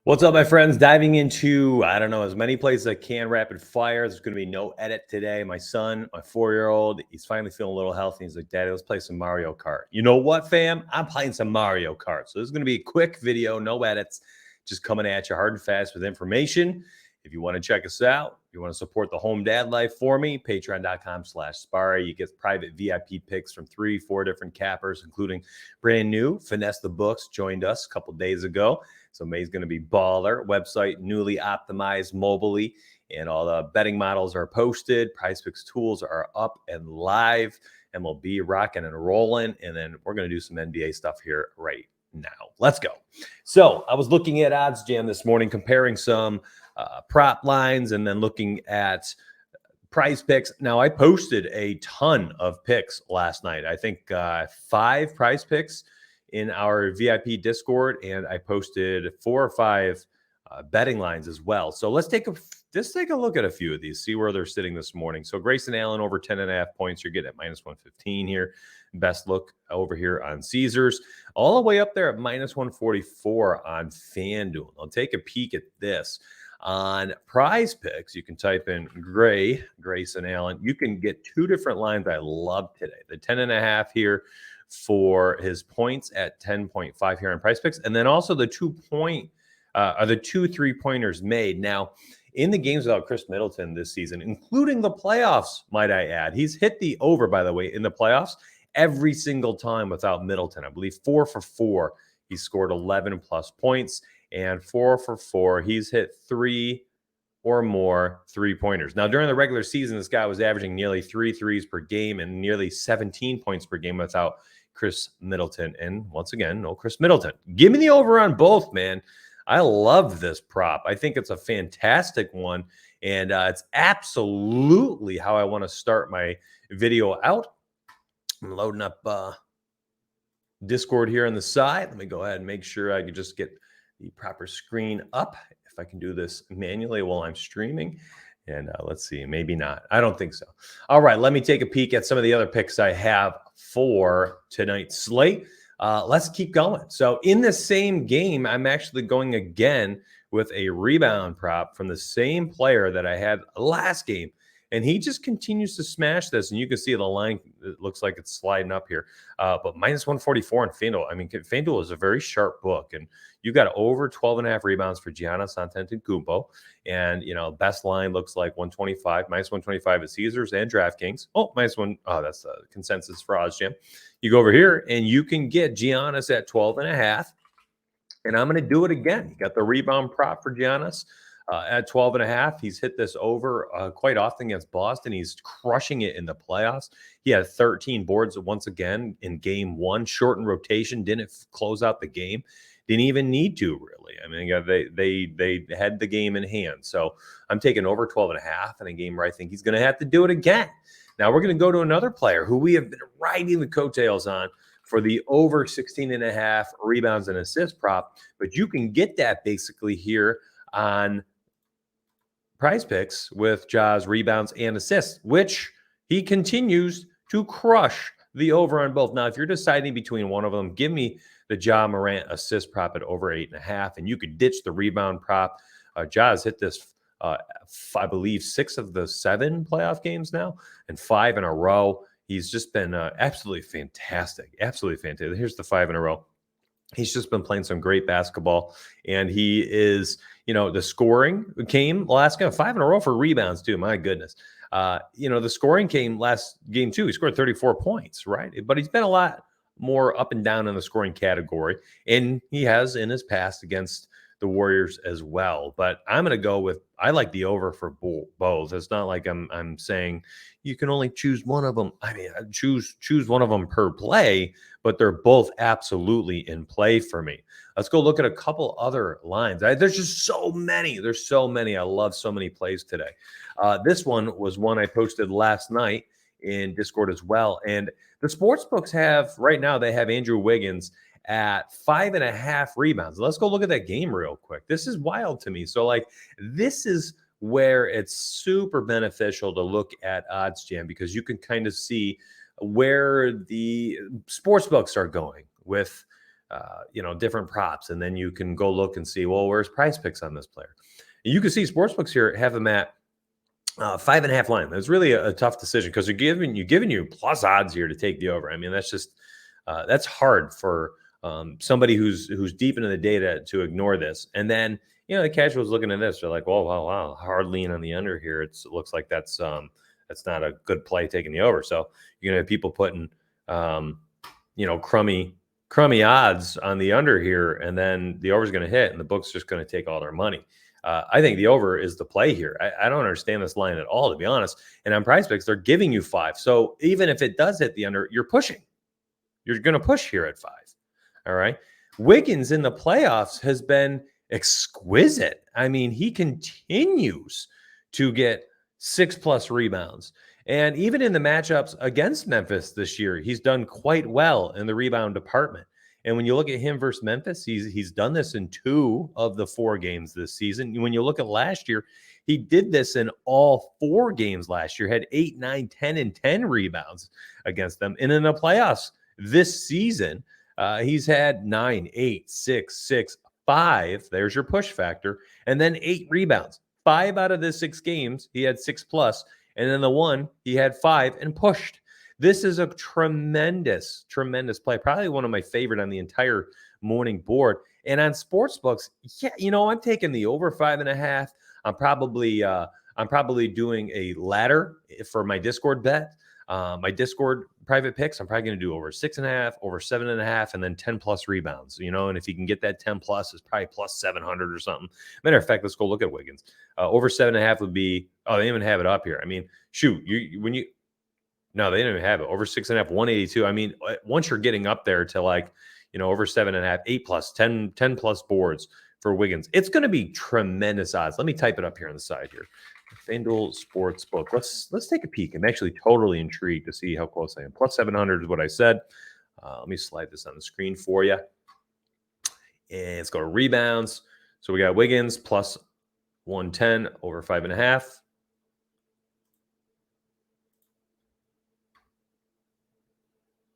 What's up, my friends? Diving into, I don't know, as many plays as I can, rapid fire. There's going to be no edit today. My son, my 4-year-old, he's finally feeling a little healthy. He's like, Daddy, let's play some Mario Kart. You know what, fam? I'm playing some Mario Kart. So this is going to be a quick video, no edits, just coming at you hard and fast with information. If you want to check us out, if you want to support the home dad life for me, patreon.com/Sparry. You get private VIP picks from 3-4 different cappers, including brand new Finesse the Books joined us a couple days ago. So May's going to be baller. Website newly optimized mobilely, and all the betting models are posted. PrizePicks tools are up and live. MLB rocking and rolling, and then we're going to do some NBA stuff here right now. Let's go. So I was looking at Odds Jam this morning, comparing some prop lines, and then looking at prize picks. Now, I posted a ton of picks last night. I think 5 prize picks in our VIP Discord, and I posted 4 or 5 betting lines as well. So let's take a look at a few of these, see where they're sitting this morning. So Grayson Allen over 10.5 points. You're getting at -115 here. Best look over here on Caesars, all the way up there at -144 on FanDuel. I'll take a peek at this. On prize picks, you can type in Grayson Allen. You can get 2 different lines I love today. The 10.5 here for his points at 10.5 here on prize picks. And then also the 2 3-pointers made. Now, in the games without Chris Middleton this season, including the playoffs, might I add, he's hit the over, by the way, in the playoffs every single time without Middleton. I believe 4 for 4. He scored 11 plus points. And 4 for 4, he's hit 3 or more 3-pointers. Now, during the regular season, this guy was averaging nearly 3 threes per game and nearly 17 points per game without Chris Middleton. And once again, no Chris Middleton. Give me the over on both, man. I love this prop. I think it's a fantastic one. And it's absolutely how I want to start my video out. I'm loading up Discord here on the side. Let me go ahead and make sure I can just get the proper screen up. If I can do this manually while I'm streaming. And let's see, maybe not. I don't think so. All right, let me take a peek at some of the other picks I have for tonight's slate. Let's keep going. So in the same game, I'm actually going again with a rebound prop from the same player that I had last game. And he just continues to smash this. And you can see the line, it looks like it's sliding up here. But -144 on FanDuel. I mean, FanDuel is a very sharp book. And you got over 12.5 rebounds for Giannis Antetokounmpo. And, best line looks like 125, -125 at Caesars and DraftKings. Oh, -1. Oh, that's the consensus for OddsJam. You go over here and you can get Giannis at 12.5. And I'm going to do it again. You got the rebound prop for Giannis. At 12.5, he's hit this over quite often against Boston. He's crushing it in the playoffs. He had 13 boards once again in game 1. Shortened rotation, didn't close out the game. Didn't even need to, really. I mean, they had the game in hand. So I'm taking over 12.5 in a game where I think he's going to have to do it again. Now we're going to go to another player who we have been riding the coattails on for the over 16.5 rebounds and assist prop. But you can get that basically here on Prize Picks with Ja's rebounds and assists, which he continues to crush the over on both. Now, if you're deciding between one of them, give me the Ja Morant assist prop at over 8.5, and you could ditch the rebound prop. Ja's hit this, I believe, 6 of the 7 playoff games now, and 5 in a row. He's just been absolutely fantastic. Absolutely fantastic. Here's the 5 in a row. He's just been playing some great basketball, and he is, the scoring came last game, 5 in a row for rebounds too. My goodness. The scoring came last game too. He scored 34 points, right? But he's been a lot more up and down in the scoring category, and he has in his past against the Warriors as well. But I'm going to go with, I like the over for both. It's not like I'm saying you can only choose one of them. I mean, choose one of them per play, but they're both absolutely in play for me. Let's go look at a couple other lines. There's just so many. There's so many. I love so many plays today. This one was one I posted last night in Discord as well. And the sports books right now, they have Andrew Wiggins at 5.5 rebounds. Let's go look at that game real quick. This is wild to me. So this is where it's super beneficial to look at OddsJam, because you can kind of see where the sports books are going with different props, and then you can go look and see, well, where's price picks on this player? You can see sportsbooks here have them at 5.5 line. It's really a tough decision because giving you plus odds here to take the over. I mean, that's just that's hard for somebody who's deep into the data to ignore this. And then the casuals looking at this, they're like, "Well, wow, hard lean on the under here." It looks like that's not a good play taking the over. So you're gonna have people putting crummy odds on the under here, and then the over's going to hit, and the book's just going to take all their money. I think the over is the play here. I don't understand this line at all, to be honest. And on price picks, they're giving you 5. So even if it does hit the under, you're pushing. You're going to push here at 5. All right. Wiggins in the playoffs has been exquisite. I mean, he continues to get 6+ rebounds. And even in the matchups against Memphis this year, he's done quite well in the rebound department. And when you look at him versus Memphis, he's done this in 2 of the 4 games this season. When you look at last year, he did this in all 4 games last year, had 8, 9, 10, and 10 rebounds against them. And in the playoffs this season, he's had 9, 8, 6, 6, 5. There's your push factor. And then 8 rebounds. 5 out of the 6 games, he had 6+. And then the one, he had 5 and pushed. This is a tremendous, tremendous play. Probably one of my favorite on the entire morning board. And on sportsbooks, I'm taking the over 5.5. I'm probably doing a ladder for my Discord bet. My Discord private picks, I'm probably going to do over 6.5, over 7.5, and then 10+ rebounds. And if you can get that 10+, it's probably plus 700 or something. Matter of fact, let's go look at Wiggins. Over 7.5 would be. Oh, they even have it up here. I mean, shoot, no, they didn't even have it. Over 6.5, 182. I mean, once you're getting up there to over 7.5, 8+, 10+ boards for Wiggins, it's going to be tremendous odds. Let me type it up here on the side here. FanDuel Sportsbook. Let's take a peek. I'm actually totally intrigued to see how close I am. Plus 700 is what I said. Let me slide this on the screen for you. And let's go to rebounds. So we got Wiggins plus 110 over 5.5.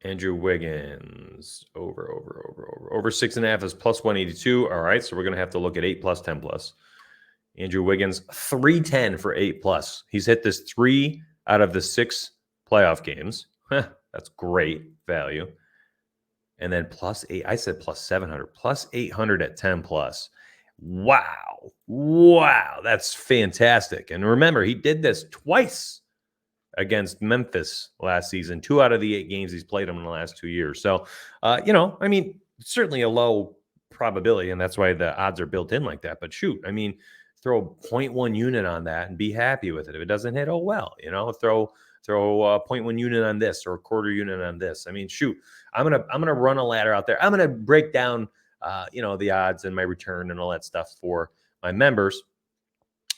Andrew Wiggins over 6.5 is plus 182. All right, so we're gonna have to look at 8+, 10+. Andrew Wiggins 310 for 8+. He's hit this 3 out of the 6 playoff games. That's great value. And then plus 8. I said plus 700, plus 800 at 10+. Wow, that's fantastic. And remember, he did this twice against Memphis last season. 2 out of the 8 games he's played them in the last 2 years. So, I mean, certainly a low probability, and that's why the odds are built in like that. But shoot, I mean, throw 0.1 unit on that and be happy with it. If it doesn't hit, oh well, throw a 0.1 unit on this or a quarter unit on this. I mean, shoot, I'm gonna run a ladder out there. I'm gonna break down, the odds and my return and all that stuff for my members,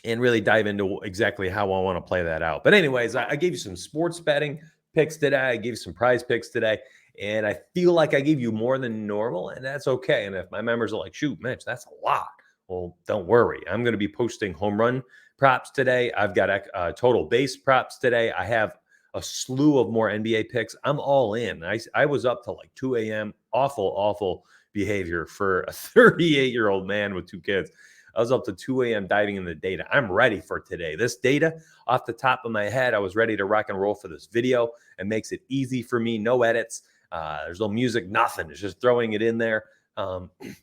and really dive into exactly how I want to play that out. But anyways, I gave you some sports betting picks today. I gave you some prize picks today, and I feel like I gave you more than normal, and that's okay. And if my members are like, shoot, Mitch, that's a lot. Well, don't worry. I'm going to be posting home run props today. I've got total base props today. I have a slew of more NBA picks. I'm all in. I was up till like 2 a.m. Awful behavior for a 38-year-old man with 2 kids. I was up to 2 a.m. diving in the data. I'm ready for today. This data, off the top of my head, I was ready to rock and roll for this video. It makes it easy for me. No edits. There's no music, nothing. It's just throwing it in there.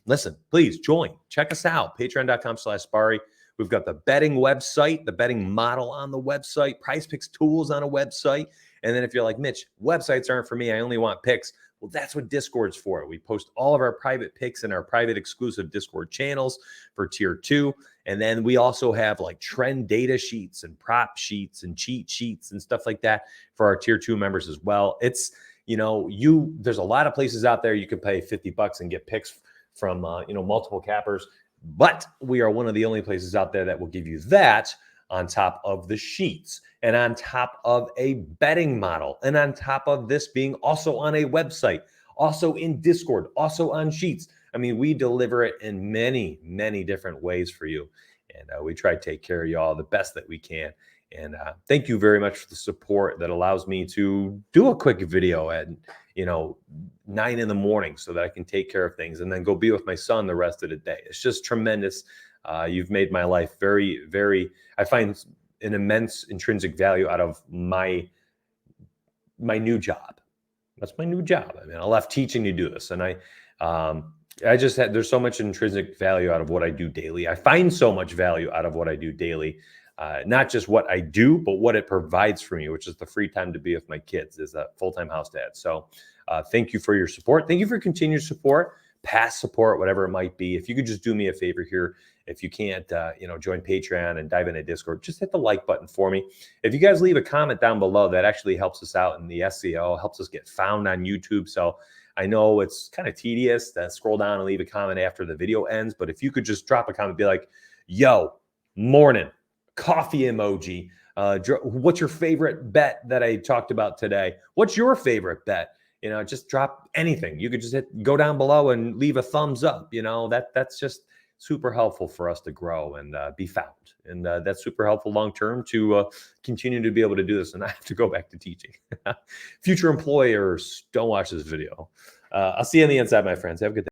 Listen, please join. Check us out. Patreon.com/Sparry. We've got the betting website, the betting model on the website, price picks tools on a website. And then if you're like, Mitch, websites aren't for me. I only want picks. Well, that's what Discord's for. We post all of our private picks in our private exclusive Discord channels for tier 2. And then we also have like trend data sheets and prop sheets and cheat sheets and stuff like that for our tier 2 members as well. It's, there's a lot of places out there you can pay $50 and get picks from, multiple cappers. But we are one of the only places out there that will give you that on top of the sheets and on top of a betting model and on top of this being also on a website, also in Discord, also on sheets. I mean, we deliver it in many, many different ways for you. And we try to take care of y'all the best that we can. And thank you very much for the support that allows me to do a quick video and, 9 in the morning so that I can take care of things and then go be with my son the rest of the day. It's just tremendous. You've made my life very, very, I find an immense intrinsic value out of my new job. That's my new job. I mean, I left teaching to do this, and I just had, there's so much intrinsic value out of what I do daily. I find so much value out of what I do daily, not just what I do, but what it provides for me, which is the free time to be with my kids as a full-time house dad. So thank you for your support. Thank you for continued support, past support, whatever it might be. If you could just do me a favor here, if you can't, join Patreon and dive into Discord, just hit the like button for me. If you guys leave a comment down below, that actually helps us out in the SEO, helps us get found on YouTube. So I know it's kind of tedious to scroll down and leave a comment after the video ends, but if you could just drop a comment, be like, yo, morning, coffee emoji. What's your favorite bet that I talked about today? What's your favorite bet? Just drop anything. You could just go down below and leave a thumbs up. That's just super helpful for us to grow and be found. And that's super helpful long-term to continue to be able to do this. And I have to go back to teaching. Future employers, don't watch this video. I'll see you on the inside, my friends. Have a good day.